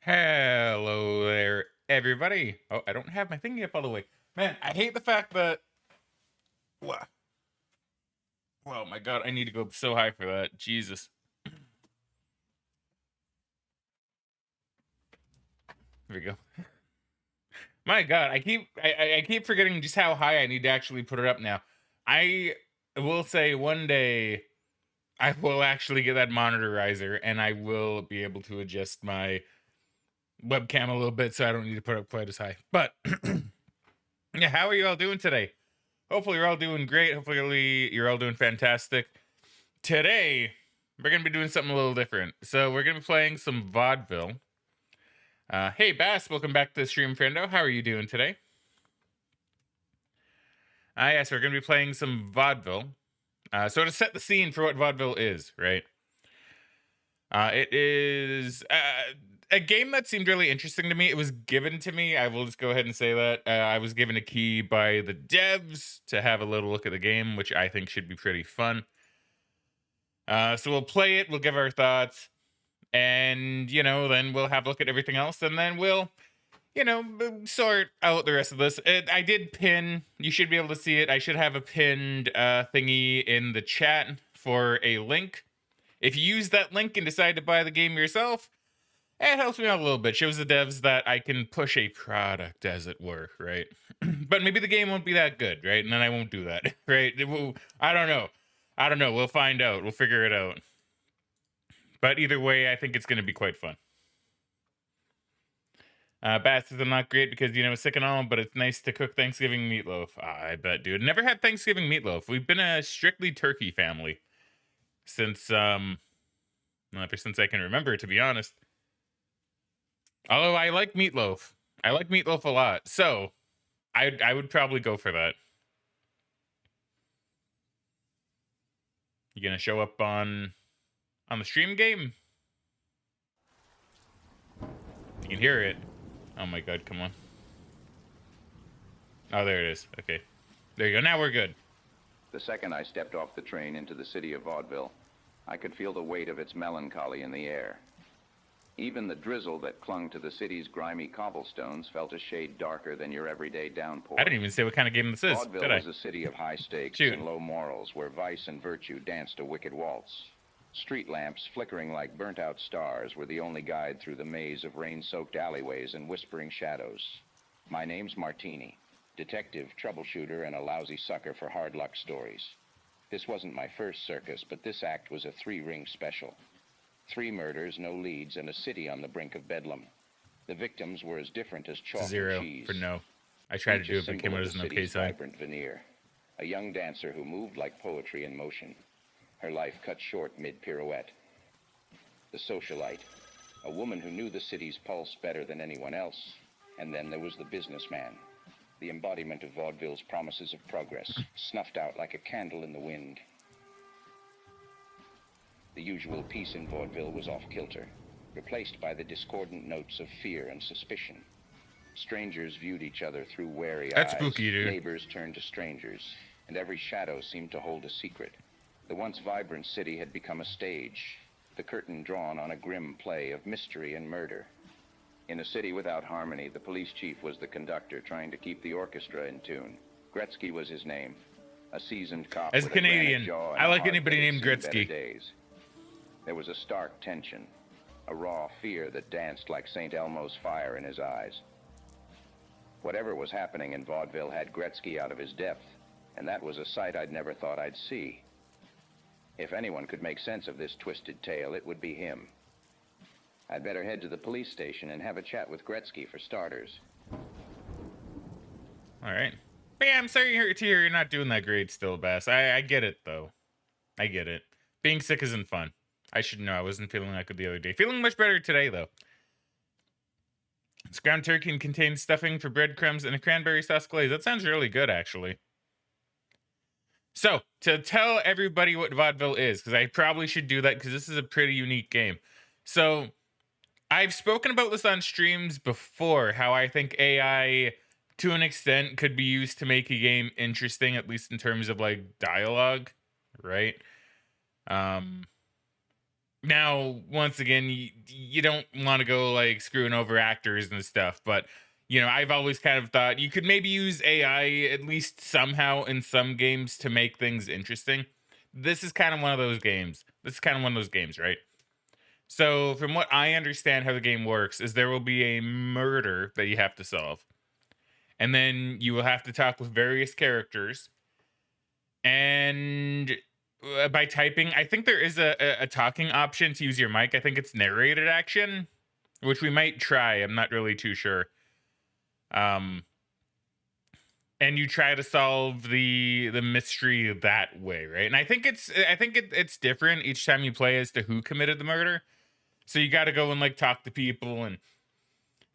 Hello there, everybody. Oh, I don't have my thingy up all the way. Man, I hate the fact that. Wha- Well, my God, I need to go up so high for that. Jesus. There we go. My God, I keep forgetting just how high I need to actually put it up now. I will say one day I will actually get that monitorizer and I will be able to adjust my webcam a little bit so I don't need to put it up quite as high. But yeah, how are you all doing today? Hopefully you're all doing great. Hopefully you're all doing fantastic. Today, we're going to be doing something a little different. So we're going to be playing some Vaudeville. Hey, Bass, welcome back to the stream, friendo. How are you doing today? Yes, we're going to be playing some Vaudeville. So to set the scene for what Vaudeville is, right? It is a game that seemed really interesting to me. It was given to me. I will just go ahead and say that. I was given a key by the devs to have a little look at the game, which I think should be pretty fun. So we'll play it, we'll give our thoughts, and, then we'll have a look at everything else, and then we'll, sort out the rest of this. I did pin, you should be able to see it. I should have a pinned thingy in the chat for a link. If you use that link and decide to buy the game yourself, it helps me out a little bit. Shows the devs that I can push a product, as it were, right? But maybe the game won't be that good, right? And then I won't do that, right? I don't know. We'll find out. We'll figure it out. But either way, I think it's going to be quite fun. Bass says I'm not great because, sick and all, but it's nice to cook Thanksgiving meatloaf. I bet, dude. Never had Thanksgiving meatloaf. We've been a strictly turkey family since, ever since I can remember, to be honest. Although I like meatloaf. I like meatloaf a lot. So, I would probably go for that. You gonna show up on the stream game? You can hear it. Oh my God, come on. Oh, there it is. Okay. There you go. Now we're good. The second I stepped off the train into the city of Vaudeville, I could feel the weight of its melancholy in the air. Even the drizzle that clung to the city's grimy cobblestones felt a shade darker than your everyday downpour. I didn't even say what kind of game this is, Vaudeville did I? was a city of high stakes and low morals where vice and virtue danced a wicked waltz. Street lamps flickering like burnt-out stars were the only guide through the maze of rain-soaked alleyways and whispering shadows. My name's Martini, detective, troubleshooter, and a lousy sucker for hard luck stories. This wasn't my first circus, but this act was a 3-ring special. 3 murders, no leads, and a city on the brink of bedlam. The victims were as different as chalk and cheese. For no. I tried to do it, but came out as an okay sign. Vibrant veneer. A young dancer who moved like poetry in motion. Her life cut short mid-pirouette. The socialite. A woman who knew the city's pulse better than anyone else. And then there was the businessman. The embodiment of Vaudeville's promises of progress, snuffed out like a candle in the wind. The usual peace in Vaudeville was off-kilter, replaced by the discordant notes of fear and suspicion. Strangers viewed each other through wary eyes. That's spooky, dude. Neighbors turned to strangers, and every shadow seemed to hold a secret. The once vibrant city had become a stage, the curtain drawn on a grim play of mystery and murder. In a city without harmony, the police chief was the conductor trying to keep the orchestra in tune. Gretzky was his name, a seasoned cop. As a Canadian, I like anybody named Gretzky. There was a stark tension, a raw fear that danced like St. Elmo's fire in his eyes. Whatever was happening in Vaudeville had Gretzky out of his depth, and that was a sight I'd never thought I'd see. If anyone could make sense of this twisted tale, it would be him. I'd better head to the police station and have a chat with Gretzky for starters. All right. But yeah, I'm sorry to hear you're not doing that great still, Bass. I get it, though. I get it. Being sick isn't fun. I should know. I wasn't feeling that good the other day. Feeling much better today, though. This ground turkey contains stuffing for breadcrumbs and a cranberry sauce glaze. That sounds really good, actually. So, to tell everybody what Vaudeville is, because I probably should do that because this is a pretty unique game. So, I've spoken about this on streams before, how I think AI, to an extent, could be used to make a game interesting, at least in terms of, like, dialogue, right? Now, once again, you don't want to go like screwing over actors and stuff, but I've always kind of thought you could maybe use AI at least somehow in some games to make things interesting. This is kind of one of those games. This is kind of one of those games, right? So, from what I understand how the game works, is there will be a murder that you have to solve. And then you will have to talk with various characters. And by typing, I think there is a talking option to use your mic. I think it's narrated action, which we might try. I'm not really too sure. And you try to solve the mystery that way, right? And I think it's different each time you play as to who committed the murder. So you got to go and like talk to people and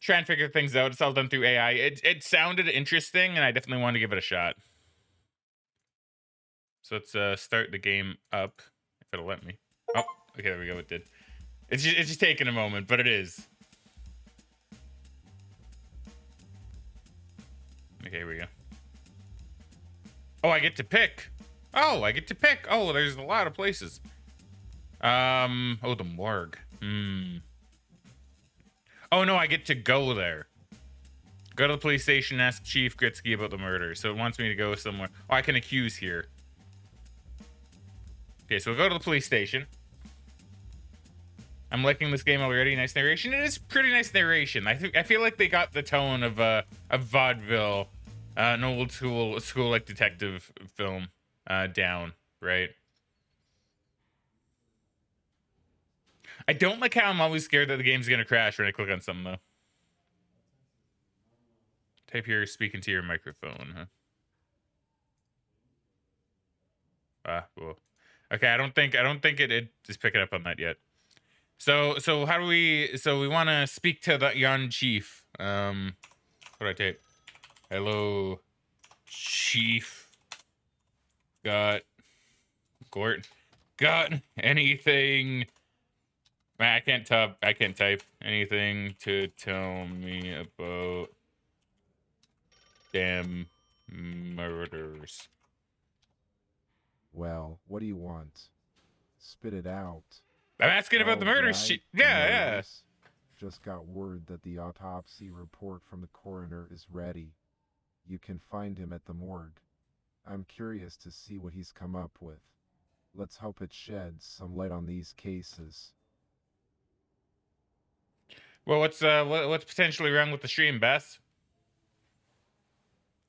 try and figure things out. It's all done through AI. It sounded interesting, and I definitely want to give it a shot. So let's start the game up if it'll let me. Oh, okay, there we go. It did. It's just taking a moment, but it is. Okay, here we go. Oh, I get to pick. Oh, I get to pick. Oh, there's a lot of places. Oh, the morgue. Oh no, I get to go there. Go to the police station, ask Chief Gritsky about the murder. So it wants me to go somewhere. Oh, I can accuse here. Okay, so we'll go to the police station. I'm liking this game already. Nice narration. It is pretty nice narration. I feel like they got the tone of Vaudeville, an old school like detective film, down, right? I don't like how I'm always scared that the game's gonna crash when I click on something though. Type here, speaking to your microphone, huh? Well. Okay, I don't think it is picking up on that yet. So how do we? So we want to speak to the young chief. What do I type? Hello, chief. Got anything? Man, I can't type anything to tell me about damn murders. Well, what do you want? Spit it out. I'm asking about the murder. Yeah. Just got word that the autopsy report from the coroner is ready. You can find him at the morgue. I'm curious to see what he's come up with. Let's hope it sheds some light on these cases. Well, what's potentially wrong with the stream, Bess?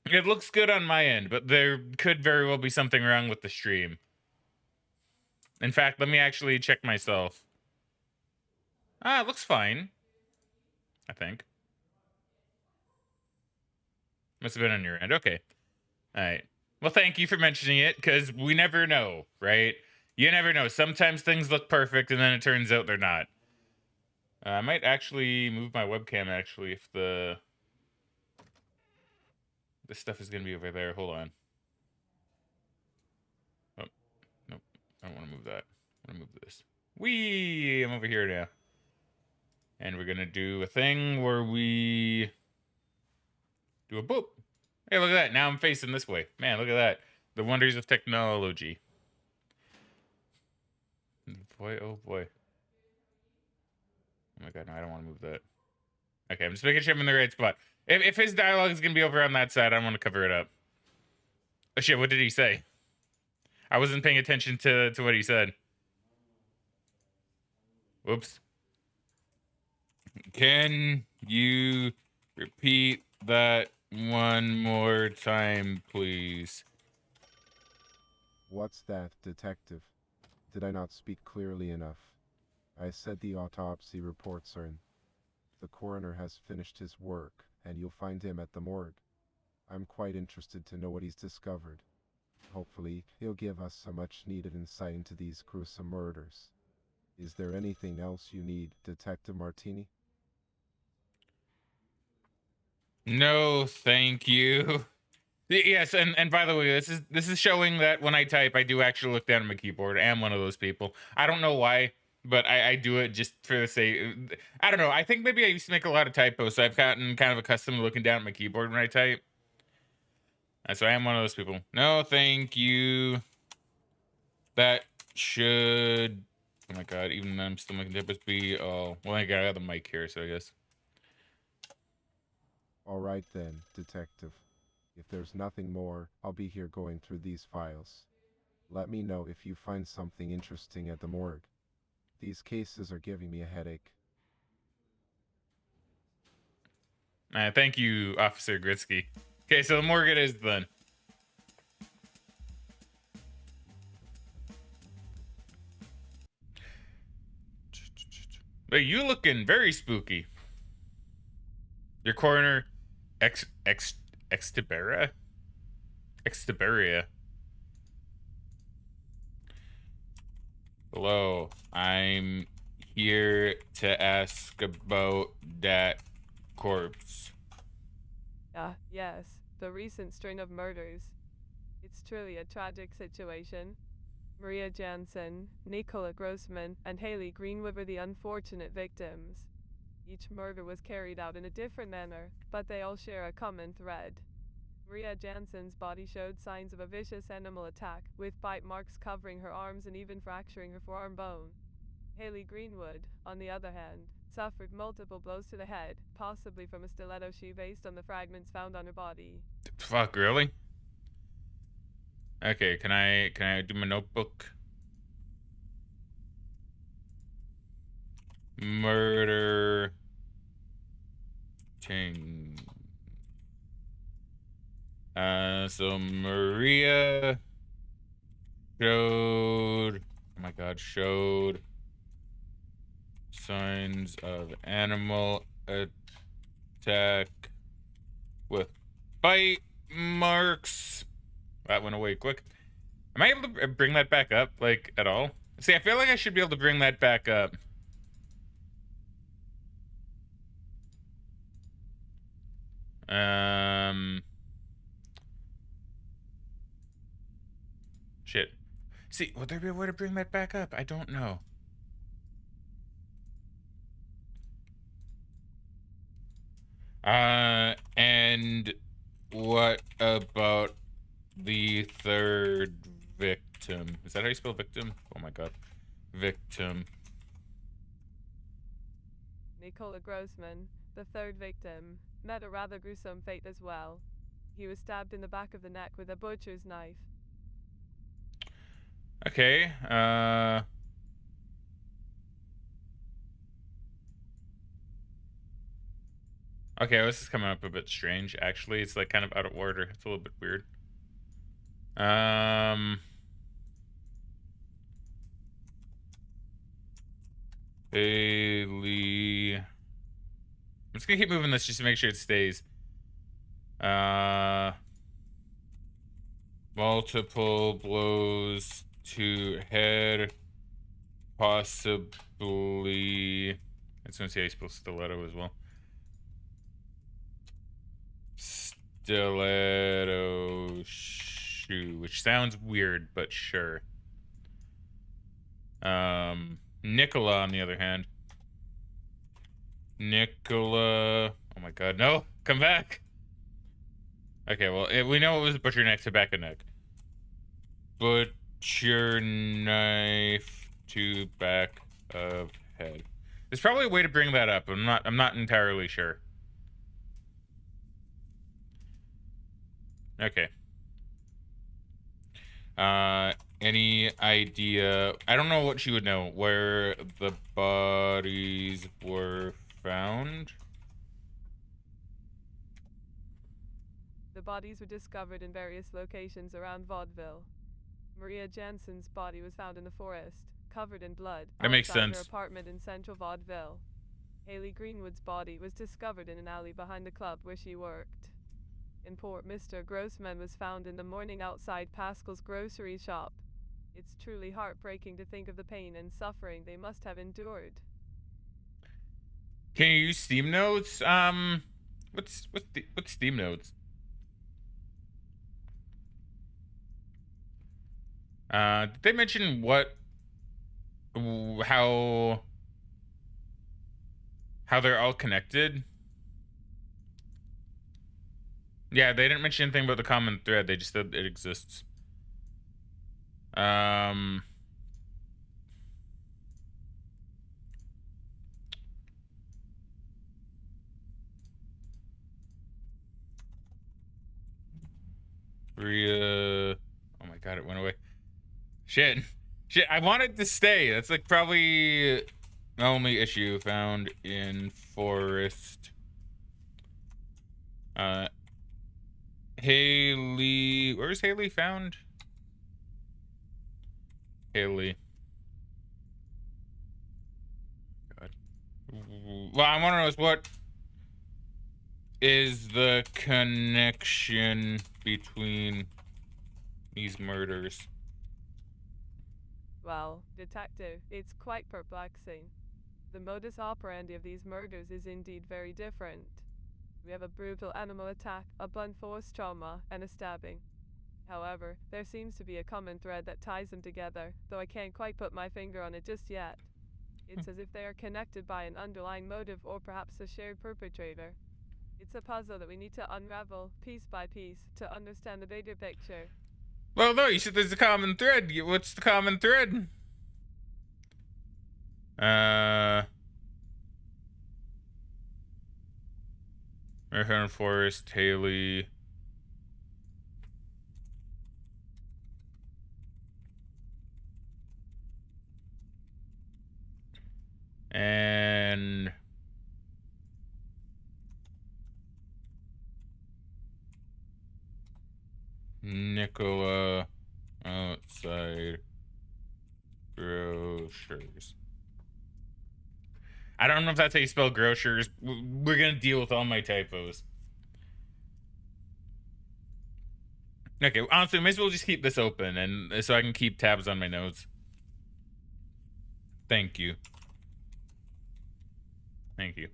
It looks good on my end, but there could very well be something wrong with the stream. In fact, let me actually check myself. It looks fine. I think. Must have been on your end. Okay. All right. Well, thank you for mentioning it, because we never know, right? You never know. Sometimes things look perfect, and then it turns out they're not. I might actually move my webcam, actually, if this stuff is going to be over there. Hold on. Oh, nope. I don't want to move that. I want to move this. Whee! I'm over here now. And we're going to do a thing where we do a boop. Hey, look at that. Now I'm facing this way. Man, look at that. The wonders of technology. Boy, oh boy. Oh my god, no, I don't want to move that. Okay, I'm just making sure I'm in the right spot. If his dialogue is going to be over on that side, I want to cover it up. Oh shit, what did he say? I wasn't paying attention to what he said. Whoops. Can you repeat that one more time, please? What's that, detective? Did I not speak clearly enough? I said the autopsy reports are in. The coroner has finished his work, and you'll find him at the morgue. I'm quite interested to know what he's discovered. Hopefully, he'll give us some much-needed insight into these gruesome murders. Is there anything else you need, Detective Martini? No, thank you. Yes, and by the way, this is showing that when I type, I do actually look down at my keyboard. I am one of those people. I don't know why, but I do it just for the sake. I don't know. I think maybe I used to make a lot of typos, so I've gotten kind of accustomed to looking down at my keyboard when I type. So I am one of those people. No, thank you. That should Oh my god, even then I'm still making Tempest be. Oh, well, I got the mic here, so I guess. Alright then, detective. If there's nothing more, I'll be here going through these files. Let me know if you find something interesting at the morgue. These cases are giving me a headache. Thank you, Officer Gritsky. Okay, so the morgue it is then. But you looking very spooky. Your coroner, Extiberia. Hello, I'm here to ask about that corpse. Yes, the recent string of murders. It's truly a tragic situation. Maria Jansen, Nicola Grossman, and Haley Greenwood were the unfortunate victims. Each murder was carried out in a different manner, but they all share a common thread. Maria Jansen's body showed signs of a vicious animal attack, with bite marks covering her arms and even fracturing her forearm bone. Haley Greenwood, on the other hand, suffered multiple blows to the head, possibly from a stiletto she based on the fragments found on her body. Fuck, really? Okay, can I do my notebook? Murder ting. So Maria showed, oh my god, showed signs of animal attack with bite marks. That went away quick. Am I able to bring that back up, like, at all? See, I feel like I should be able to bring that back up. Shit. See, would there be a way to bring that back up? I don't know. And what about the third victim? Is that how you spell victim? Oh my god. Victim. Nicola Grossman, the third victim, met a rather gruesome fate as well. He was stabbed in the back of the neck with a butcher's knife. Okay, okay, well, this is coming up a bit strange, actually. It's like kind of out of order. It's a little bit weird. Haley. I'm just gonna keep moving this just to make sure it stays. Multiple blows to head. Possibly. I was gonna say I spell stiletto as well. Stiletto shoe, which sounds weird, but sure. Nicola, on the other hand. Nicola. Oh my god, no! Come back! Okay, well, we know it was butcher knife to back of neck. Butcher knife to back of head. There's probably a way to bring that up. I'm not entirely sure. Okay. Any idea? I don't know what she would know. Where the bodies were found? The bodies were discovered in various locations around Vaudeville. Maria Jansen's body was found in the forest, covered in blood, That makes outside sense. her apartment in central Vaudeville. Haley Greenwood's body was discovered in an alley behind the club where she worked. In Port, Mr. Grossman was found in the morning outside Pascal's grocery shop. It's truly heartbreaking to think of the pain and suffering they must have endured. Can you use Steam notes? What's Steam notes? Did they mention how they're all connected? Yeah, they didn't mention anything about the common thread. They just said it exists. Maria. Oh my god, it went away. Shit. Shit, I wanted to stay. That's like probably the only issue found in forest. Haley. Where's Haley found? Haley. God. Well, I want to know is what is the connection between these murders? Well, detective, it's quite perplexing. The modus operandi of these murders is indeed very different. We have a brutal animal attack, a blunt force trauma, and a stabbing. However, there seems to be a common thread that ties them together, though I can't quite put my finger on it just yet. It's as if they are connected by an underlying motive or perhaps a shared perpetrator. It's a puzzle that we need to unravel piece by piece to understand the bigger picture. Well, no, you said there's a common thread. What's the common thread? American Forest, Haley. And Nicola outside grocers. I don't know if that's how you spell grocers. We're gonna deal with all my typos. Okay, honestly, I might as well just keep this open and so I can keep tabs on my notes. Thank you. Thank you.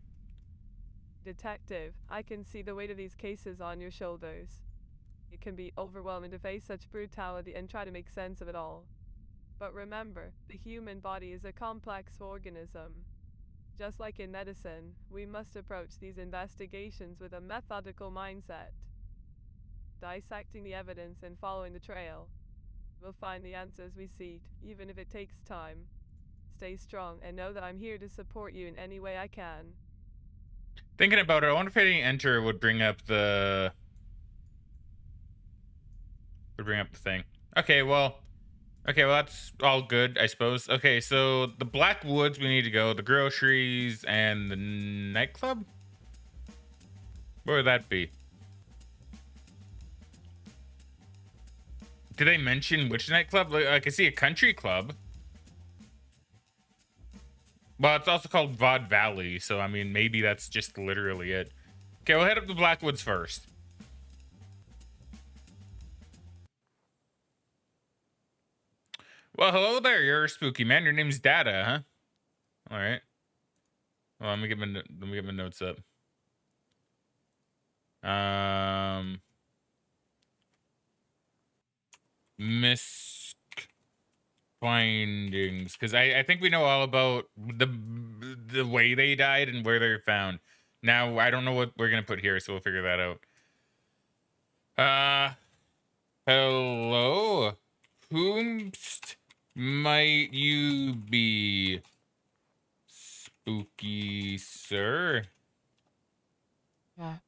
Detective, I can see the weight of these cases on your shoulders. It can be overwhelming to face such brutality and try to make sense of it all. But remember, the human body is a complex organism. Just like in medicine, we must approach these investigations with a methodical mindset. Dissecting the evidence and following the trail, we'll find the answers we seek, even if it takes time. Stay strong and know that I'm here to support you in any way I can. Thinking about it, I wonder if hitting enter would bring up the thing. Okay, well that's all good, I suppose. Okay, so the Black Woods we need to go, the groceries, and the nightclub? Where would that be? Did they mention which nightclub? Like, I can see a country club. Well, it's also called Vaud Valley, so I mean, maybe that's just literally it. Okay, we'll head up to Blackwoods first. Well, hello there. You're a spooky man. Your name's Data, huh? All right. Well, let me get my notes up. Misfindings, because I think we know all about the way they died and where they're found. Now I don't know what we're gonna put here, so we'll figure that out. Hello. Whomst might you be, spooky sir?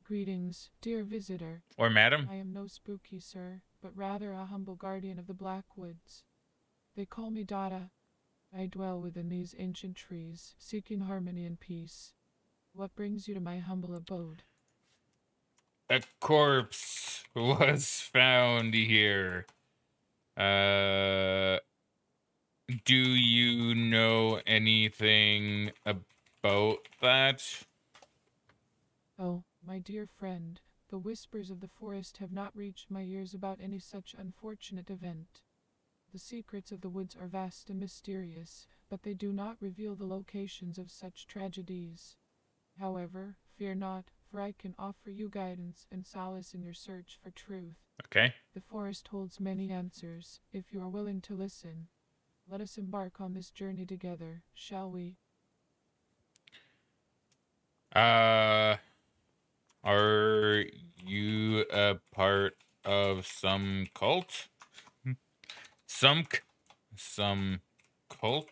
Greetings, dear visitor. Or madam? I am no spooky sir, but rather a humble guardian of the Blackwoods. They call me Dada. I dwell within these ancient trees, seeking harmony and peace. What brings you to my humble abode? A corpse was found here. Do you know anything about that? Oh, my dear friend, the whispers of the forest have not reached my ears about any such unfortunate event. The secrets of the woods are vast and mysterious, but they do not reveal the locations of such tragedies. However, fear not, for I can offer you guidance and solace in your search for truth. Okay. The forest holds many answers, if you are willing to listen. Let us embark on this journey together, shall we? Are you a part of some cult? Some cult?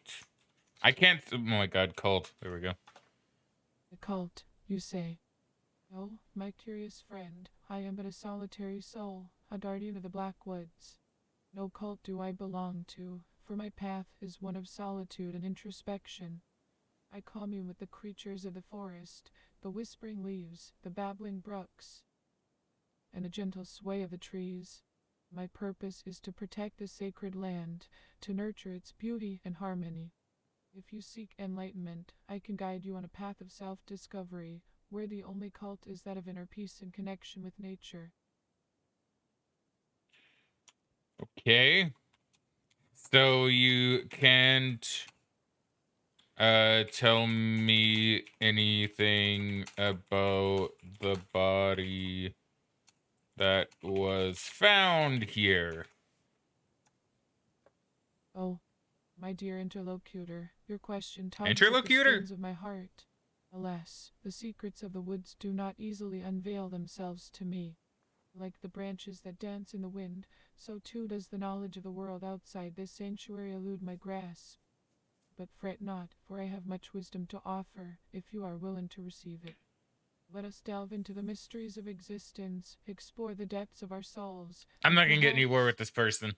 I can't. Oh my god, cult. There we go. The cult, you say? Oh, my curious friend, I am but a solitary soul, a guardian of the Black Woods. No cult do I belong to, for my path is one of solitude and introspection. I commune with the creatures of the forest, the whispering leaves, the babbling brooks, and the gentle sway of the trees. My purpose is to protect the sacred land, to nurture its beauty and harmony. If you seek enlightenment, I can guide you on a path of self-discovery, where the only cult is that of inner peace and connection with nature. Okay. So you can't tell me anything about the body that was found here. Oh, my dear interlocutor, your question tugs at the Interlocutor? strings of my heart. Alas, the secrets of the woods do not easily unveil themselves to me. Like the branches that dance in the wind, so too does the knowledge of the world outside this sanctuary elude my grasp. But fret not, for I have much wisdom to offer, if you are willing to receive it. Let us delve into the mysteries of existence, explore the depths of our souls. I'm and not gonna get anywhere with perhaps, this person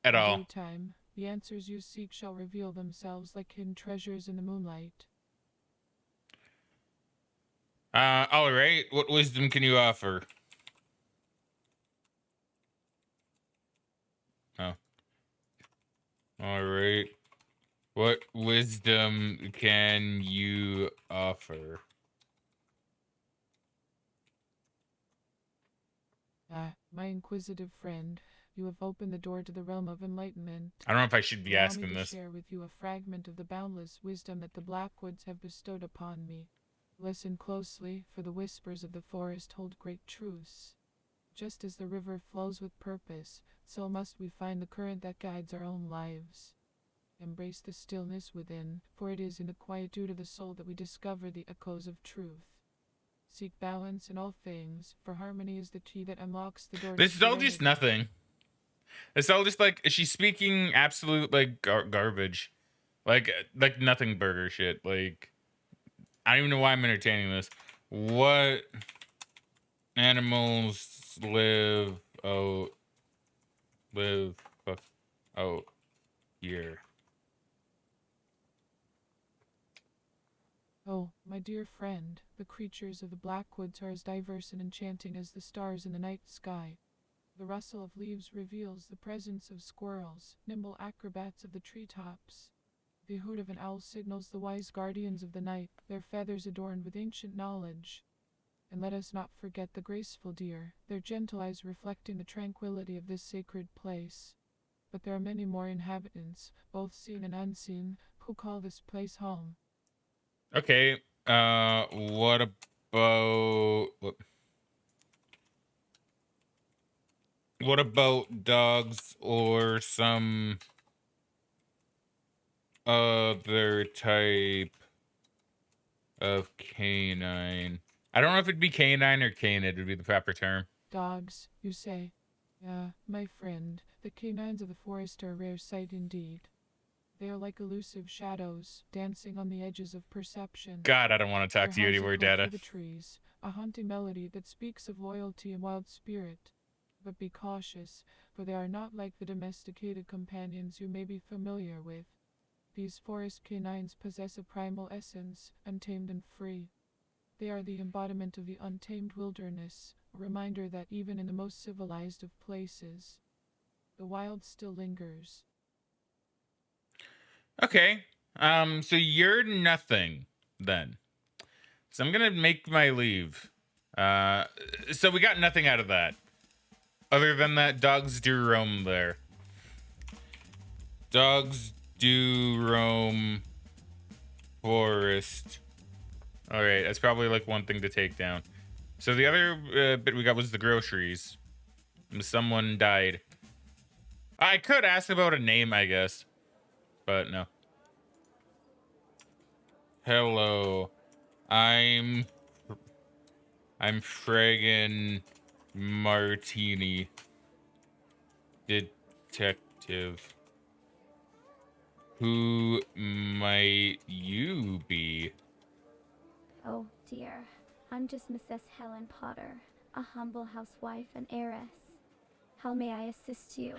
at in all. due time, the answers you seek shall reveal themselves like hidden treasures in the moonlight. All right. What wisdom can you offer? Oh. All right. What wisdom can you offer? My inquisitive friend, you have opened the door to the realm of enlightenment. I don't know if I should be Allow asking me to this. share with you a fragment of the boundless wisdom that the Blackwoods have bestowed upon me. Listen closely, for the whispers of the forest hold great truths. Just as the river flows with purpose, so must we find the current that guides our own lives. Embrace the stillness within, for it is in the quietude of the soul that we discover the echoes of truth. Seek balance in all things, for harmony is the key that unlocks the door to This is all just serenity. nothing. It's all just like she's speaking absolute like garbage, like nothing burger shit. Like I don't even know why I'm entertaining this. What animals live out here? Oh, my dear friend, the creatures of the Blackwoods are as diverse and enchanting as the stars in the night sky. The rustle of leaves reveals the presence of squirrels, nimble acrobats of the treetops. The hoot of an owl signals the wise guardians of the night, their feathers adorned with ancient knowledge. And let us not forget the graceful deer, their gentle eyes reflecting the tranquility of this sacred place. But there are many more inhabitants, both seen and unseen, who call this place home. Okay. What about what about dogs or some other type of canine? I don't know if it'd be canine or canid would be the proper term. Dogs, you say? My friend, the canines of the forest are a rare sight indeed. They are like elusive shadows, dancing on the edges of perception. God, I don't want to talk Their to you howls anymore, echo Data. through the trees, a haunting melody that speaks of loyalty and wild spirit. But be cautious, for they are not like the domesticated companions you may be familiar with. These forest canines possess a primal essence, untamed and free. They are the embodiment of the untamed wilderness, a reminder that even in the most civilized of places, the wild still lingers. Okay. So you're nothing then. So I'm gonna make my leave. So we got nothing out of that. Other than that, dogs do roam there. Dogs do roam forest. Alright, that's probably like one thing to take down. So the other bit we got was the groceries. Someone died. I could ask about a name, I guess. But no. Hello. I'm Fraggin Martini. Detective. Who might you be? Oh dear, I'm just Mrs. Helen Potter. a humble housewife and heiress. How may I assist you?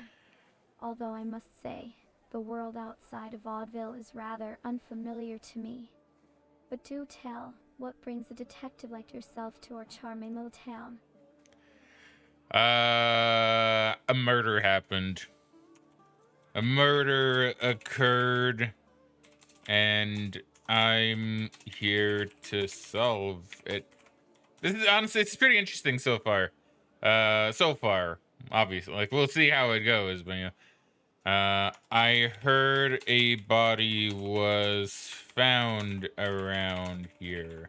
Although I must say, the world outside of Vaudeville is rather unfamiliar to me. But do tell, what brings a detective like yourself to our charming little town? A murder happened. A murder occurred, and I'm here to solve it. This is honestly, it's pretty interesting so far. So far, obviously, like we'll see how it goes, but I heard a body was found around here.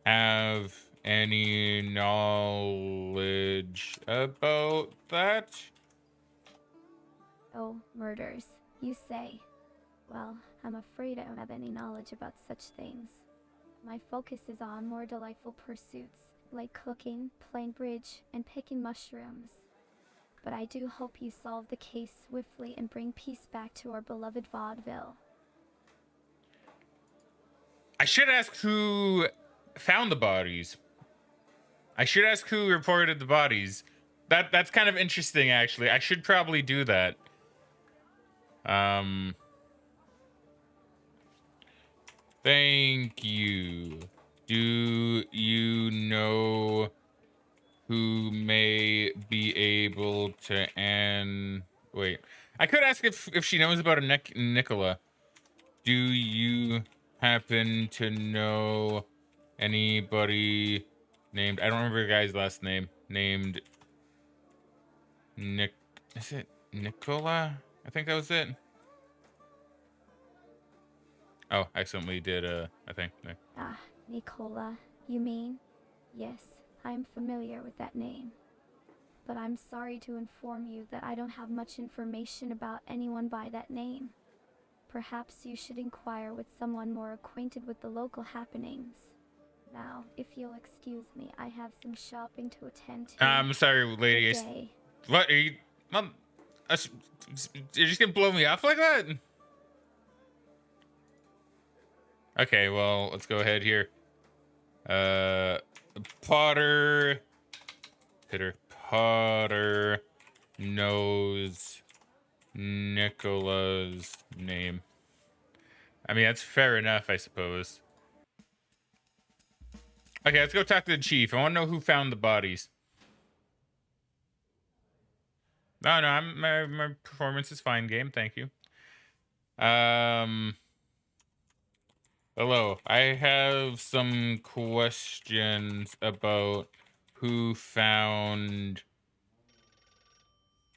Have any knowledge about that? Oh, murders, you say. Well, I'm afraid I don't have any knowledge about such things. My focus is on more delightful pursuits, like cooking, playing bridge, and picking mushrooms. But I do hope you solve the case swiftly and bring peace back to our beloved Vaudeville. I should ask who found the bodies. I should ask who reported the bodies. That's kind of interesting, actually. I should probably do that. Thank you. Do you know who may be able to wait. I could ask if she knows about a Nicola. Do you happen to know anybody named, I don't remember the guy's last name, named is it Nicola? I think that was it. Oh, I accidentally did a thing there. Ah, Nicola, you mean? Yes, I'm familiar with that name. But I'm sorry to inform you that I don't have much information about anyone by that name. Perhaps you should inquire with someone more acquainted with the local happenings. Now, if you'll excuse me, I have some shopping to attend to. I'm sorry, lady. Good day. What are you? You're just gonna blow me off like that? Okay, well, let's go ahead here. Potter knows Nicola's name. I mean, that's fair enough, I suppose. Okay, let's go talk to the chief. I want to know who found the bodies. No, my performance is fine, game. Thank you. Hello. I have some questions about who found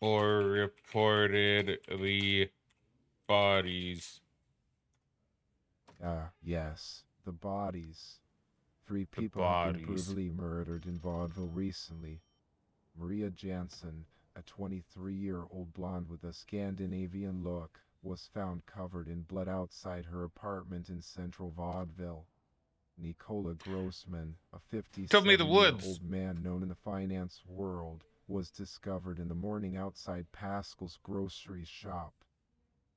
or reported the bodies. Yes, the bodies. 3 people have been brutally murdered in Vaudeville recently. Maria Jansen, a 23-year-old blonde with a Scandinavian look, was found covered in blood outside her apartment in central Vaudeville. Nicola Grossman, a 57-year-old man known in the finance world, was discovered in the morning outside Pascal's grocery shop.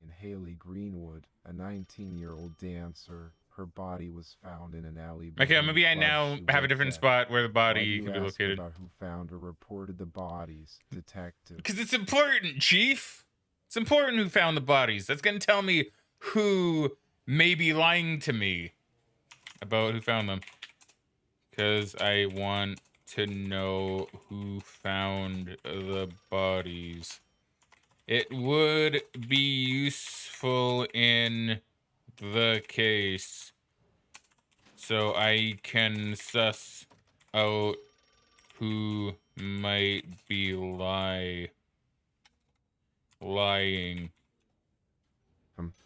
In Haley Greenwood, a 19-year-old dancer, her body was found in an alley. Okay, maybe I now have a different spot where the body can be located. About who found or reported the bodies, detective? Because it's important, Chief. It's important who found the bodies. That's gonna tell me who may be lying to me about who found them. Because I want to know who found the bodies. It would be useful in the case so I can suss out who might be lying.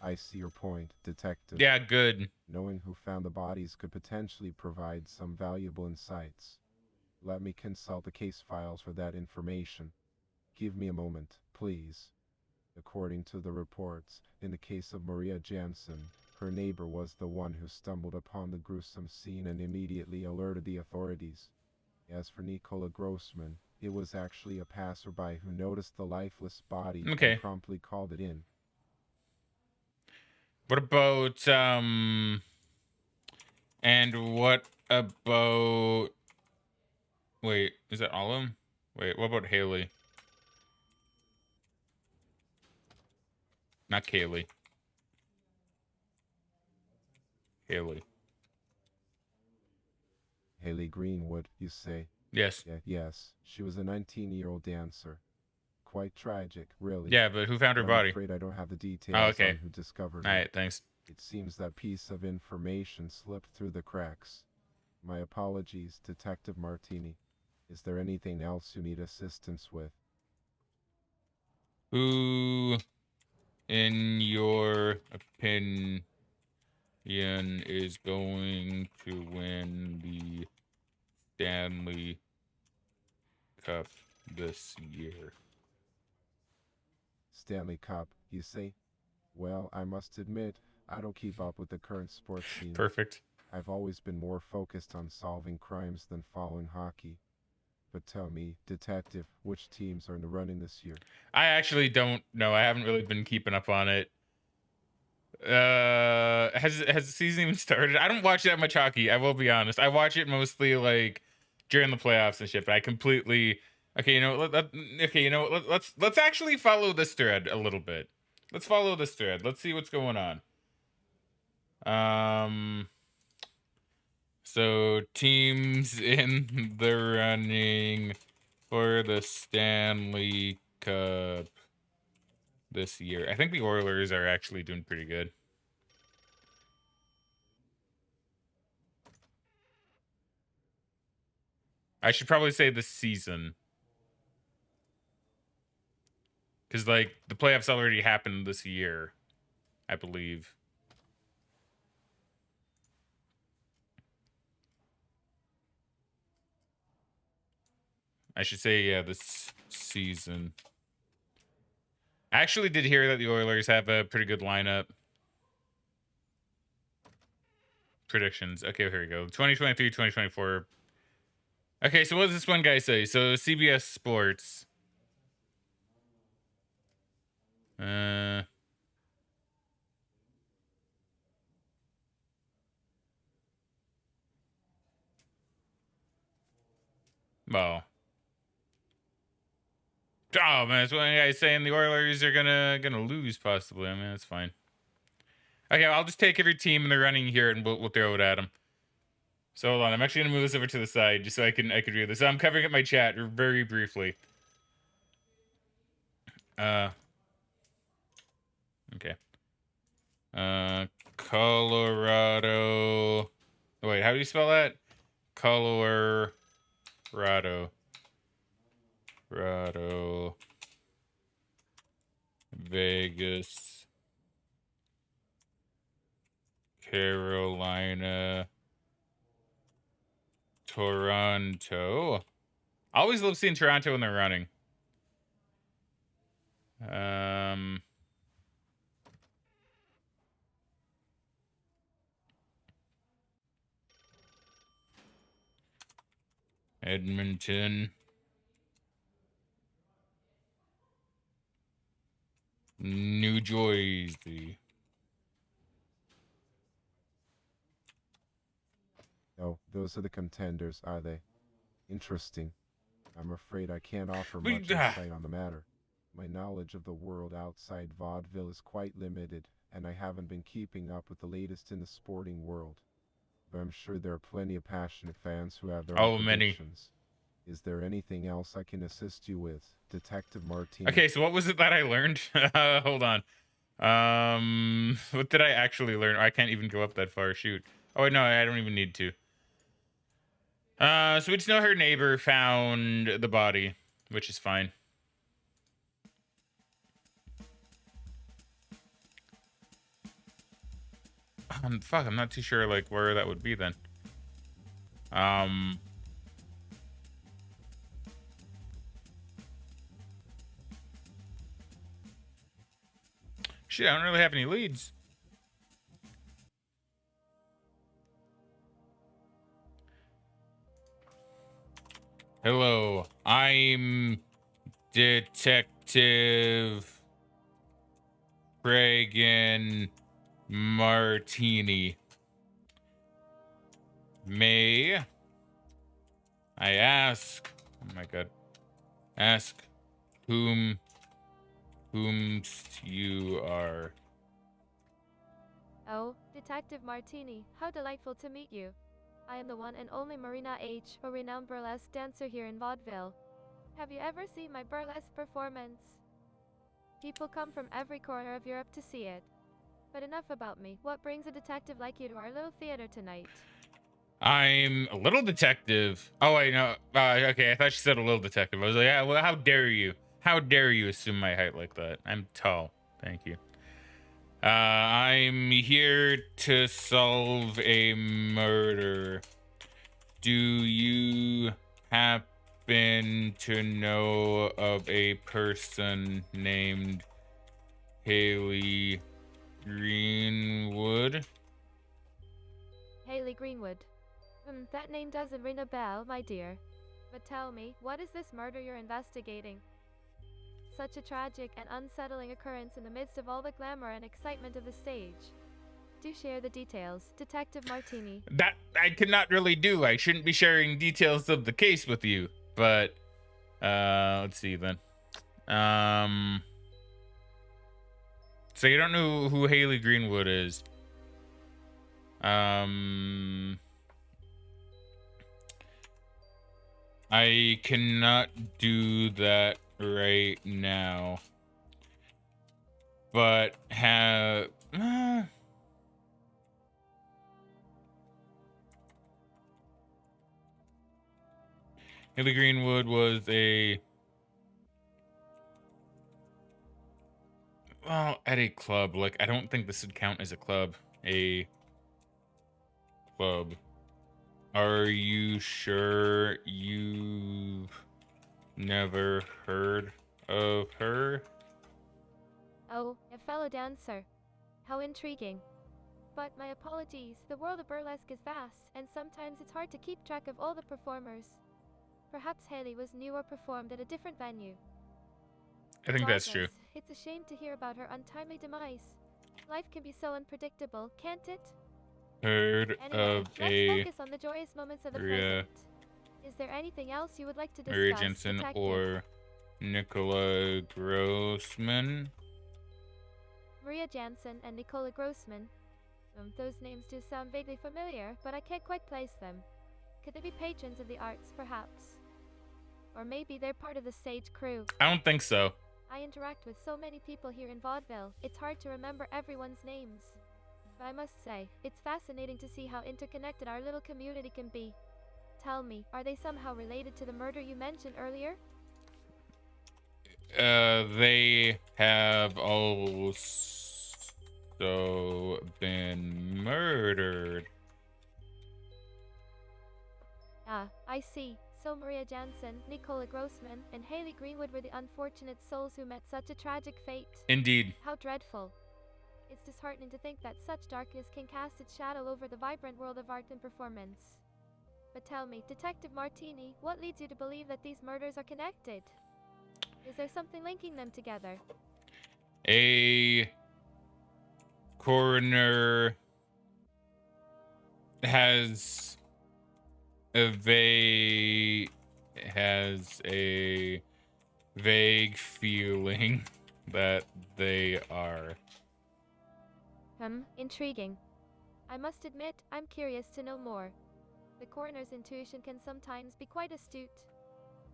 I see your point, detective. Yeah, good. Knowing who found the bodies could potentially provide some valuable insights. Let me consult the case files for that information. Give me a moment, please. According to the reports, in the case of Maria Jansen, her neighbor was the one who stumbled upon the gruesome scene and immediately alerted the authorities. As for Nicola Grossman, it was actually a passerby who noticed the lifeless body and promptly called it in. What about, and what about Wait, is that all of them? Wait, what about Haley? Not Kaylee. Haley. Haley Greenwood, you say? Yes. Yes, she was a 19-year-old dancer. Quite tragic, really. Yeah, but who found her I'm body? afraid I don't have the details Oh, okay. on who discovered All her. right, thanks. It seems that piece of information slipped through the cracks. My apologies, Detective Martini. Is there anything else you need assistance with? Who, in your opinion, is going to win the Stanley Cup this year? Stanley Cup, you say? Well, I must admit, I don't keep up with the current sports scene. Perfect. I've always been more focused on solving crimes than following hockey. But tell me, Detective, which teams are in the running this year? I actually don't know. I haven't really been keeping up on it. Has the season even started? I don't watch that much hockey, I will be honest. I watch it mostly like during the playoffs and shit, but I completely okay, you know, let's actually follow this thread a little bit. Let's follow this thread. Let's see what's going on. So teams in the running for the Stanley Cup this year. I think the Oilers are actually doing pretty good. I should probably say this season. Because, like, the playoffs already happened this year, I believe. I should say, yeah, this season. I actually did hear that the Oilers have a pretty good lineup. Predictions. Okay, here we go. 2023, 2024. Okay, so what does this one guy say? So CBS Sports. Well. Oh man, that's one guy saying the Oilers are gonna lose possibly. I mean, that's fine. Okay, I'll just take every team in the running here and we'll throw it at them. So hold on, I'm actually gonna move this over to the side just so I can read this. So I'm covering up my chat very briefly. Okay. Colorado. Wait, how do you spell that? Colorado. Vegas. Carolina. Toronto. I always love seeing Toronto when they're running. Edmonton. New Jersey. Oh, those are the contenders, are they? Interesting. I'm afraid I can't offer We- much insight on the matter. My knowledge of the world outside vaudeville is quite limited, and I haven't been keeping up with the latest in the sporting world. But I'm sure there are plenty of passionate fans who have their own many. predictions. Is there anything else I can assist you with, Detective Martini? Okay, so what was it that I learned? Hold on. What did I actually learn? I can't even go up that far. Shoot. Oh wait, no, I don't even need to. So we just know her neighbor found the body, which is fine. Fuck, I'm not too sure like where that would be then. Shit, I don't really have any leads. Hello, I'm Detective Fraggin Martini. May I ask, oh my god, ask whomst you are. Oh, Detective Martini, how delightful to meet you. I am the one and only Marina H., a renowned burlesque dancer here in Vaudeville. Have you ever seen my burlesque performance? People come from every corner of Europe to see it. But enough about me. What brings a detective like you to our little theater tonight? I'm a little detective. Oh, wait, no. Okay, I thought she said a little detective. I was like, yeah, well, how dare you? How dare you assume my height like that? I'm tall. Thank you. I'm here to solve a murder. Do you happen to know of a person named Haley Greenwood? Haley Greenwood. That name doesn't ring a bell, my dear. But tell me, what is this murder you're investigating? Such a tragic and unsettling occurrence in the midst of all the glamour and excitement of the stage. Do share the details, Detective Martini. That I cannot really do. I shouldn't be sharing details of the case with you. But let's see then. So you don't know who Haley Greenwood is. I cannot do that right now. But have Haley Greenwood was at a club. Like, I don't think this would count as a club. A club. Are you sure you've never heard of her? Oh, a fellow dancer. How intriguing. But my apologies, the world of burlesque is vast, and sometimes it's hard to keep track of all the performers. Perhaps Haley was new or performed at a different venue. I think that's true. It's a shame to hear about her untimely demise. Life can be so unpredictable, can't it? Heard Anyway, of let's focus on the joyous moments of the Maria, present. Is there anything else you would like to discuss, Maria Jensen Detective? or Nicola Grossman? Maria Jansen and Nicola Grossman. Those names do sound vaguely familiar, but I can't quite place them. Could they be patrons of the arts, perhaps? Or maybe they're part of the stage crew. I don't think so. I interact with so many people here in Vaudeville, it's hard to remember everyone's names. But I must say, it's fascinating to see how interconnected our little community can be. Tell me, are they somehow related to the murder you mentioned earlier? They have also been murdered. Ah, I see. So Maria Jansen, Nicola Grossman, and Haley Greenwood were the unfortunate souls who met such a tragic fate. Indeed. How dreadful. It's disheartening to think that such darkness can cast its shadow over the vibrant world of art and performance. But tell me, Detective Martini, what leads you to believe that these murders are connected? Is there something linking them together? A coroner has a vague feeling that they are. Intriguing. I must admit, I'm curious to know more. The coroner's intuition can sometimes be quite astute.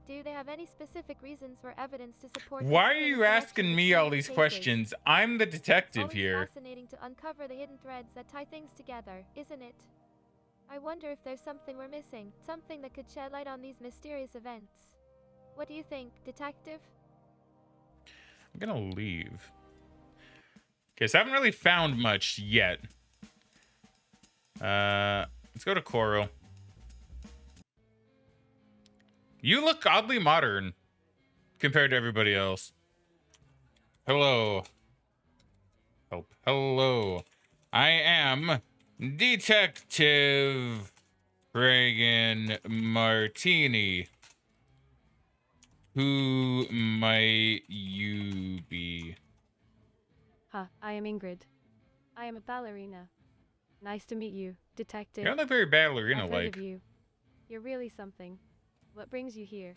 Do they have any specific reasons or evidence to support? Why are you asking me all these questions? I'm the detective here. It's fascinating to uncover the hidden threads that tie things together, isn't it? I wonder if there's something we're missing, something that could shed light on these mysterious events. What do you think, Detective? I'm gonna leave. Okay, so I haven't really found much yet. Let's go to Coral. You look oddly modern compared to everybody else. Hello. Hello. I am Detective Fraggin Martini. Who might you be? I am Ingrid. I am a ballerina. Nice to meet you, Detective. You don't look very ballerina-like. I've heard of you. You're really something. What brings you here?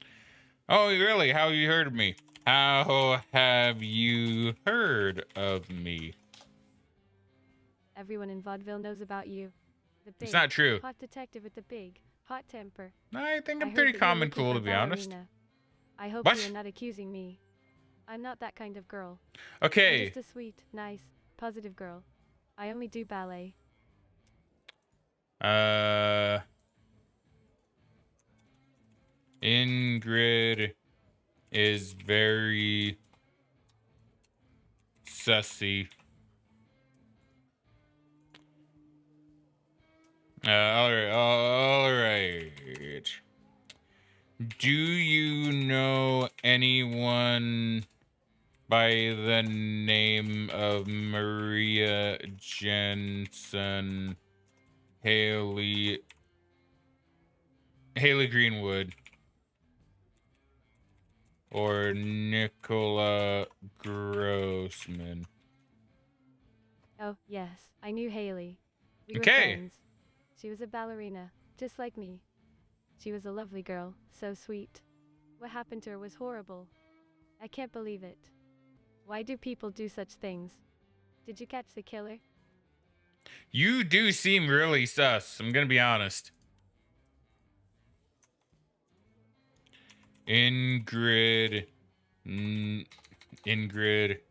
Oh, really? How have you heard of me? How have you heard of me? Everyone in Vaudeville knows about you. The big, It's not true. hot detective with the big, hot temper. I think I I'm heard pretty that you're calm and looking cool, for to a be honest. ballerina. I hope What? you are not accusing me. I'm not that kind of girl. Okay. I'm just a sweet, nice, positive girl. I only do ballet. Ingrid is very sussy. All right. Do you know anyone by the name of Maria Jensen Haley Greenwood or Nicola Grossman? Oh, yes, I knew Haley. We were Okay. friends. She was a ballerina, just like me. She was a lovely girl, so sweet. What happened to her was horrible. I can't believe it. Why do people do such things? Did you catch the killer? You do seem really sus, I'm gonna be honest. Ingrid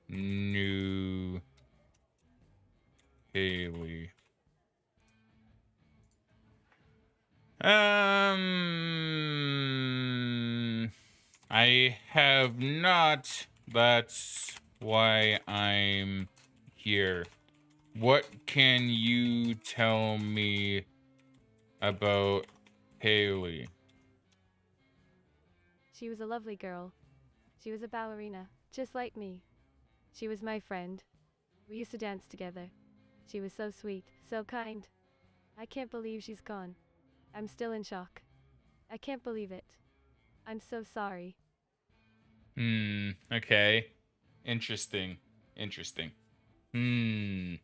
knew Haley. I have not. That's why I'm here. What can you tell me about Haley? She was a lovely girl. She was a ballerina, just like me. She was my friend. We used to dance together. She was so sweet, so kind. I can't believe she's gone. I'm still in shock. I can't believe it. I'm so sorry. Okay. Interesting. Hmm.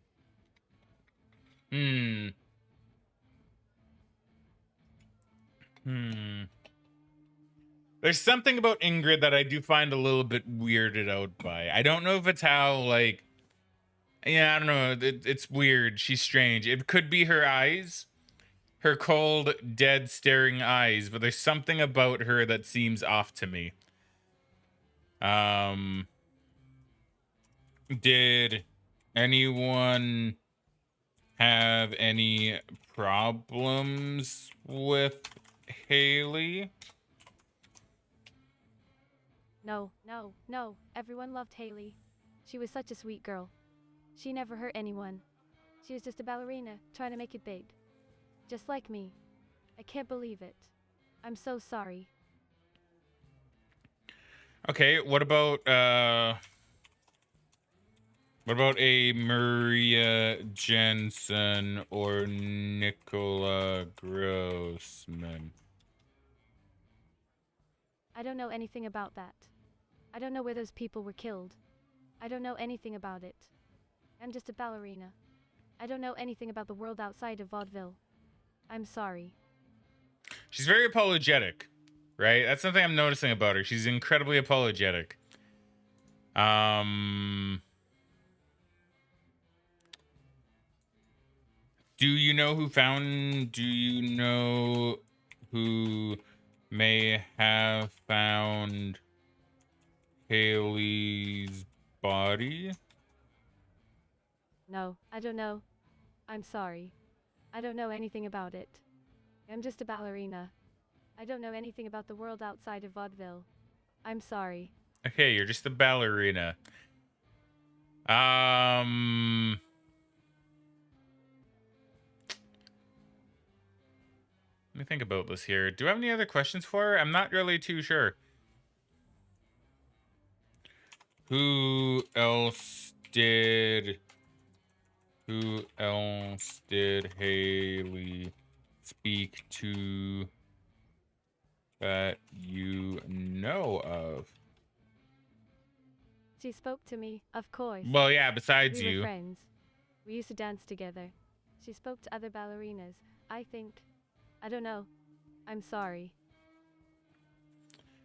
There's something about Ingrid that I do find a little bit weirded out by. I don't know if it's how, like, yeah, I don't know. It's weird. She's strange. It could be her eyes, her cold, dead, staring eyes, but there's something about her that seems off to me. Did anyone have any problems with Haley? No. Everyone loved Haley. She was such a sweet girl. She never hurt anyone. She was just a ballerina, trying to make it big. Just like me. I can't believe it. I'm so sorry. Okay, what about a Maria Jensen or Nicola Grossman? I don't know anything about that. I don't know where those people were killed. I don't know anything about it. I'm just a ballerina. I don't know anything about the world outside of Vaudeville. I'm sorry. She's very apologetic, right? That's something I'm noticing about her. She's incredibly apologetic. Do you know who may have found Haley's body? No, I don't know. I'm sorry. I don't know anything about it. I'm just a ballerina. I don't know anything about the world outside of Vaudeville. I'm sorry. Okay, you're just a ballerina. Let me think about this here. Do I have any other questions for her? I'm not really too sure. Who else did Haley speak to that you know of? She spoke to me, of course. Well, yeah, besides We were you. friends. We used to dance together. She spoke to other ballerinas. I don't know. I'm sorry.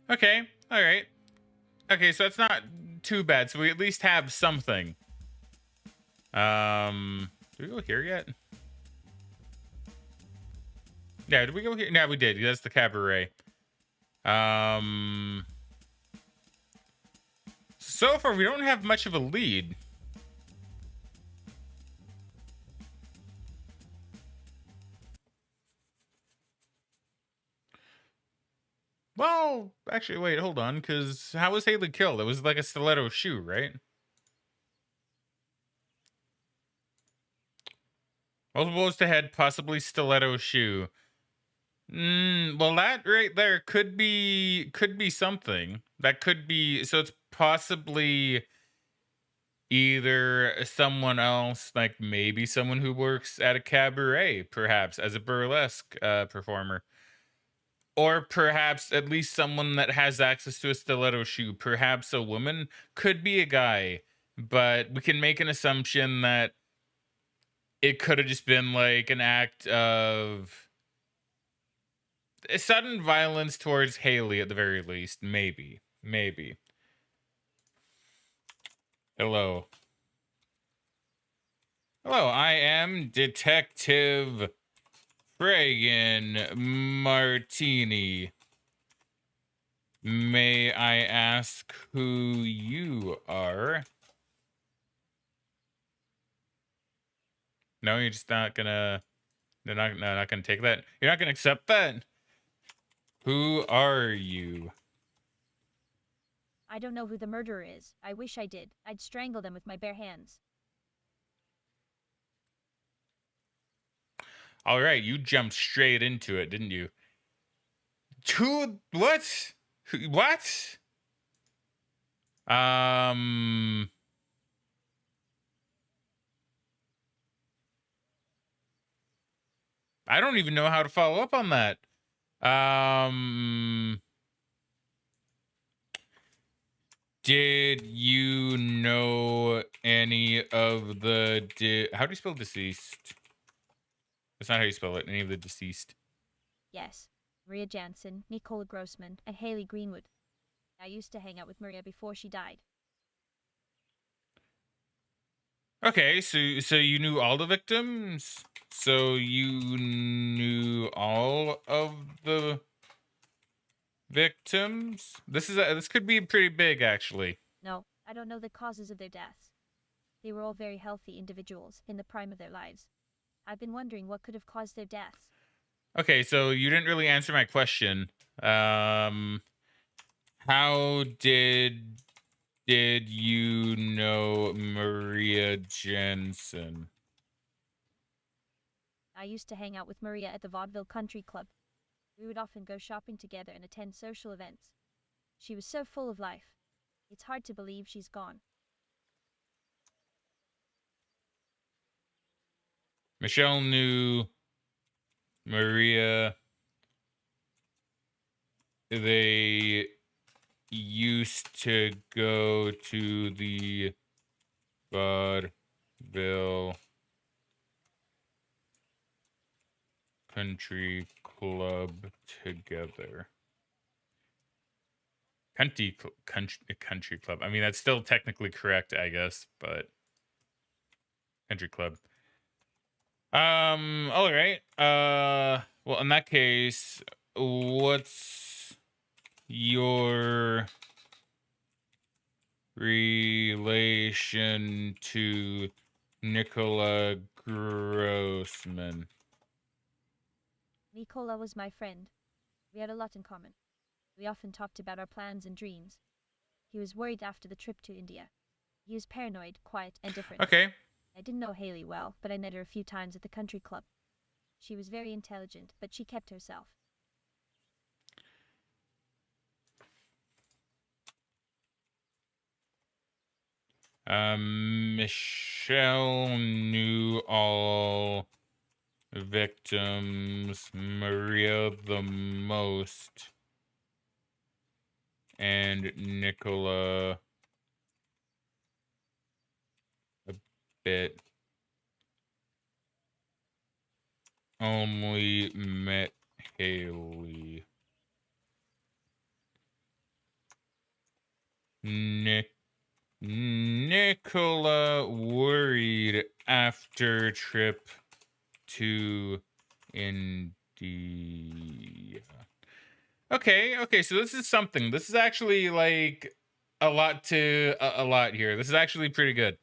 Okay, all right. Okay, so that's not too bad. So we at least have something. Did we go here yet? Yeah, did we go here? Yeah, we did. That's the cabaret. So far we don't have much of a lead. Well, actually, wait, hold on, because how was Haley killed? It was like a stiletto shoe, right? Multiple blows to head, possibly stiletto shoe. Well, that right there could be something. That could be, so it's possibly either someone else, like maybe someone who works at a cabaret, perhaps as a burlesque performer. Or perhaps at least someone that has access to a stiletto shoe. Perhaps a woman, could be a guy, but we can make an assumption that it could have just been like an act of sudden violence towards Haley at the very least. Maybe. Maybe. Hello. Hello, I am Detective Fraggin Martini. May I ask who you are? No, you're just not gonna. They're not gonna take that. You're not gonna accept that. Who are you? I don't know who the murderer is. I wish I did. I'd strangle them with my bare hands. All right, you jumped straight into it, didn't you? Who? What? What? I don't even know how to follow up on that. Did you know any of the how do you spell deceased? That's not how you spell it. Any of the deceased. Yes. Maria Jansen, Nicola Grossman, and Haley Greenwood. I used to hang out with Maria before she died. Okay, so you knew all the victims? So you knew all of the victims? This could be pretty big actually. No, I don't know the causes of their deaths. They were all very healthy individuals in the prime of their lives. I've been wondering what could have caused their deaths. Okay, so you didn't really answer my question. How did you know Maria Jensen? I used to hang out with Maria at the Vaudeville Country Club. We would often go shopping together and attend social events. She was so full of life. It's hard to believe she's gone. Michelle knew Maria. They used to go to the Vaudeville Country Club together. Country Club. I mean, that's still technically correct, I guess, but Country Club. All right. Well, in that case, what's your relation to Nicola Grossman? Nicola was my friend. We had a lot in common. We often talked about our plans and dreams. He was worried after the trip to India. He was paranoid, quiet, and different. Okay. I didn't know Haley well, but I met her a few times at the country club. She was very intelligent, but she kept herself. Michelle knew all victims, Maria the most, and Nicola a bit. Only met Haley. Nicola worried after trip to India? Okay, so this is something. This is actually like a lot to a lot here. This is actually pretty good.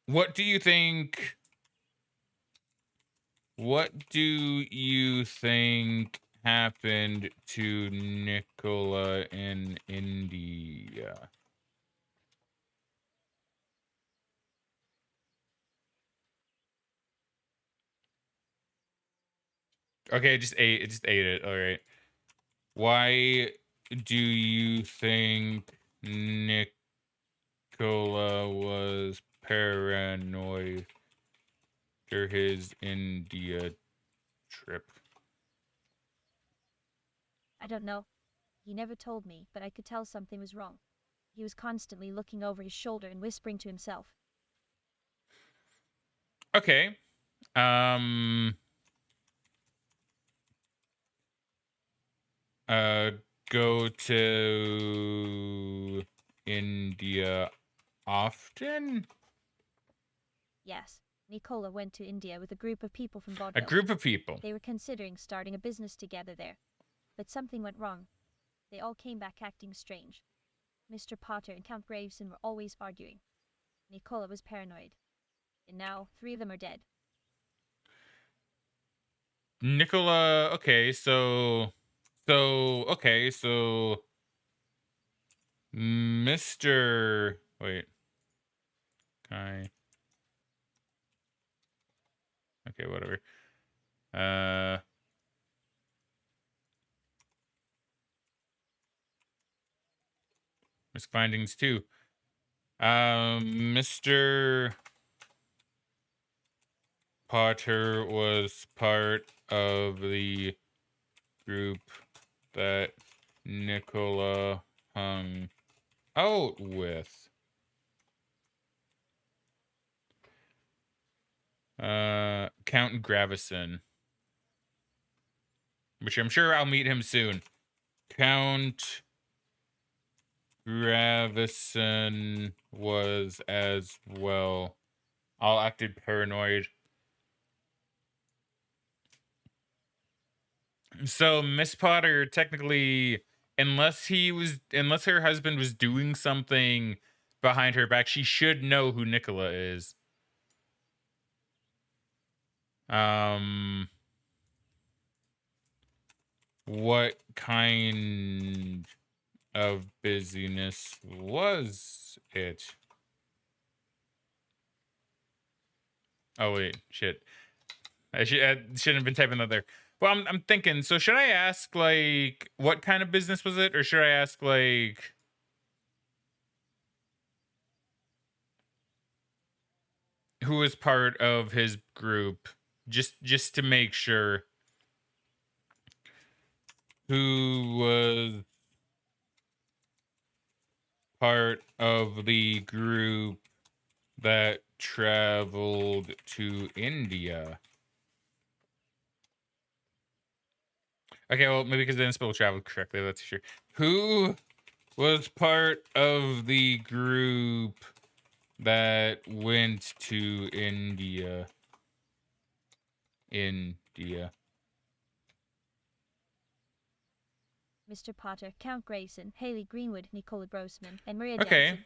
What do you think? What do you think happened to Nicola in India? Okay, it just ate it. All right. Why do you think Nicola was paranoid after his India trip? I don't know. He never told me, but I could tell something was wrong. He was constantly looking over his shoulder and whispering to himself. Okay. Go to India often? Yes, Nicola went to India with a group of people from A Vaudeville. group of people. They were considering starting a business together there. But something went wrong. They all came back acting strange. Mr. Potter and Count Graveson were always arguing. Nicola was paranoid. And now 3 of them are dead. Nicola, okay, so Mr. Wait. Okay, whatever. Missed findings too. Mr. Potter was part of the group that Nicola hung out with. Count Gravison. Which I'm sure I'll meet him soon. Count Gravison was as well. All acted paranoid. So Miss Potter technically, unless her husband was doing something behind her back, she should know who Nicola is. What kind of busyness was it? Oh wait, shit. I shouldn't have been typing that there. Well, I'm thinking. So should I ask like what kind of business was it, or should I ask like who was part of his group, just to make sure? Who was part of the group that traveled to India? Okay, well, maybe because I didn't spell travel correctly, that's sure. Who was part of the group that went to India? India. Mr. Potter, Count Grayson, Haley Greenwood, Nicola Grossman, and Maria Okay.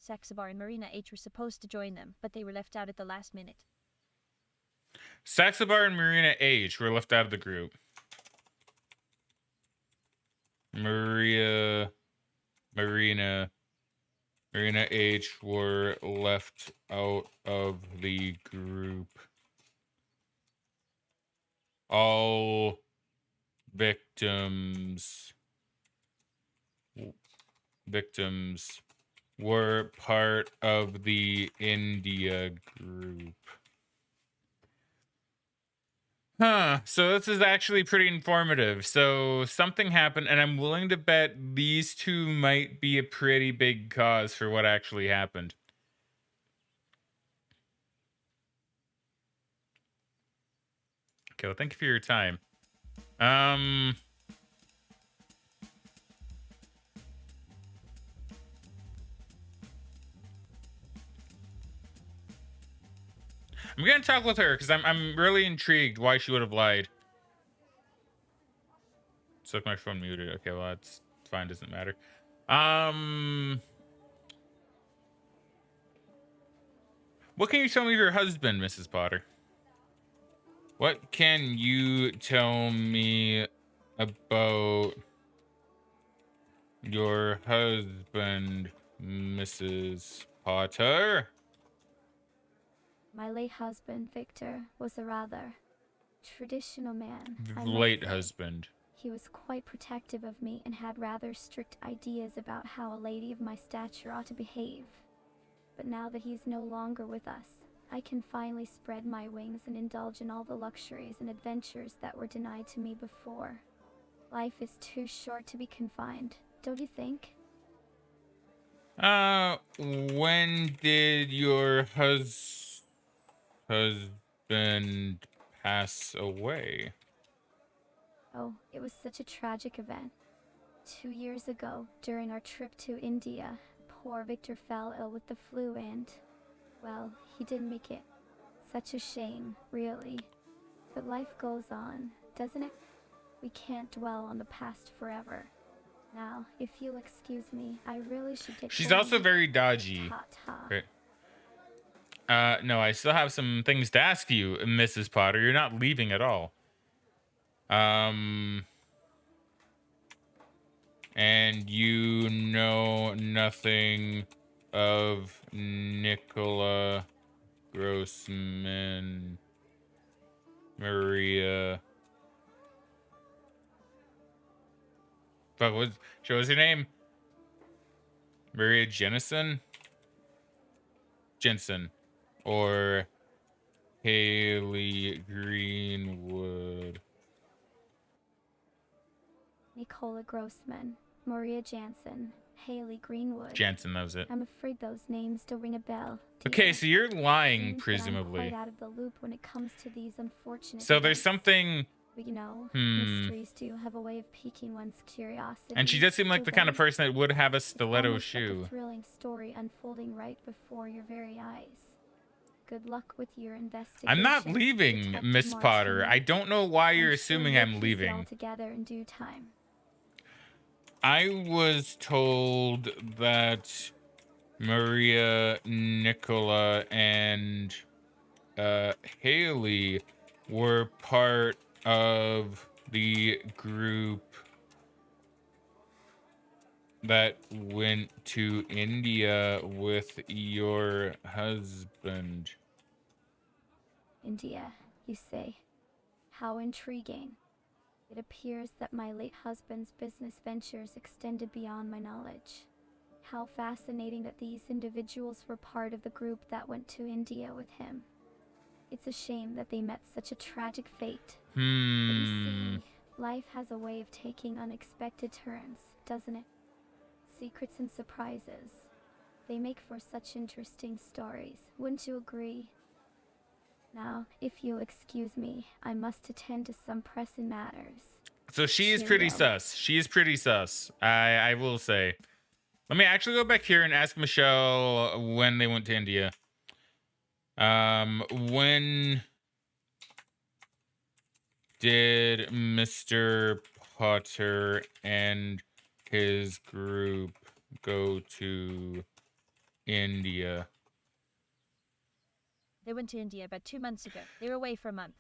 Jansen. Saxabar and Marina H. were supposed to join them, but they were left out at the last minute. Saxabar and Marina H were left out of the group. Marina H were left out of the group. All victims were part of the India group. Huh. So this is actually pretty informative. So something happened, and I'm willing to bet these two might be a pretty big cause for what actually happened. Okay, well, thank you for your time. I'm gonna talk with her because I'm really intrigued why she would have lied. It's like my phone muted. Okay, well that's fine. Doesn't matter. What can you tell me of your husband, Mrs. Potter? What can you tell me about your husband, Mrs. Potter? My late husband, Victor, was a rather traditional man. I must Late say. husband. He was quite protective of me and had rather strict ideas about how a lady of my stature ought to behave. But now that he's no longer with us, I can finally spread my wings and indulge in all the luxuries and adventures that were denied to me before. Life is too short to be confined, don't you think? When did your husband pass away? Oh, it was such a tragic event. 2 years ago, during our trip to India, poor Victor fell ill with the flu and, well, he didn't make it. Such a shame, really. But life goes on, doesn't it? We can't dwell on the past forever. Now, if you'll excuse me, I really should get She's going. also very dodgy. Ta-ta. Right. No, I still have some things to ask you, Mrs. Potter. You're not leaving at all. And you know nothing of Nicola Grossman, Maria. Fuck, what was her name? Maria Jensen? Jensen. Or Haley Greenwood. Nicola Grossman, Maria Jansen, Haley Greenwood. Jansen, that was it. I'm afraid those names don't ring a bell. Okay, dear. so you're lying, Seems that I'm presumably. quite out of the loop when it comes to these unfortunate So there's events. something. But you know, mysteries do have a way of piquing one's curiosity. And she does seem like the kind of person that would have a stiletto Almost like shoe. a thrilling story unfolding right before your very eyes. Good luck with your investigation. I'm not leaving, Detective Miss Potter. Martin. I don't know why you're I'm assuming sure I'm we'll piece it all leaving. together in due time. I was told that Maria, Nicola, and Haley were part of the group that went to India with your husband. India, you say? How intriguing. It appears that my late husband's business ventures extended beyond my knowledge. How fascinating that these individuals were part of the group that went to India with him. It's a shame that they met such a tragic fate. But you see, life has a way of taking unexpected turns, doesn't it? Secrets and surprises. They make for such interesting stories, wouldn't you agree? Now, if you'll excuse me, I must attend to some pressing matters. So she is pretty Cheerio. sus. She is pretty sus. I will say. Let me actually go back here and ask Michelle when they went to India. When did Mr. Potter and his group go to India? They went to India about 2 months ago. They were away for a month.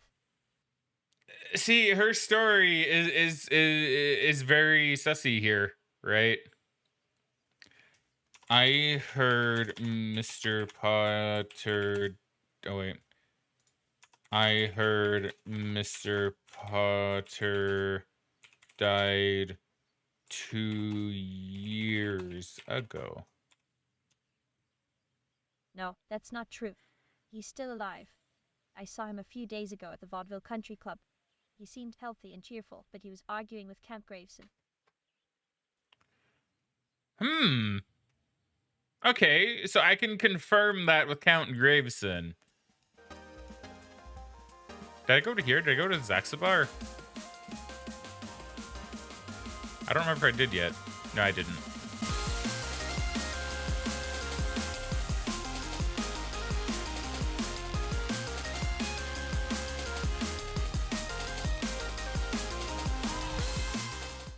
See, her story is very sussy here, right? I heard Mr. Potter. Oh wait. I heard Mr. Potter died 2 years ago. No, that's not true. He's still alive. I saw him a few days ago at the Vaudeville Country Club. He seemed healthy and cheerful, but he was arguing with Count Graveson. Okay, so I can confirm that with Count Graveson. Did I go to here? Did I go to Zaxabar? I don't remember if I did yet. No, I didn't.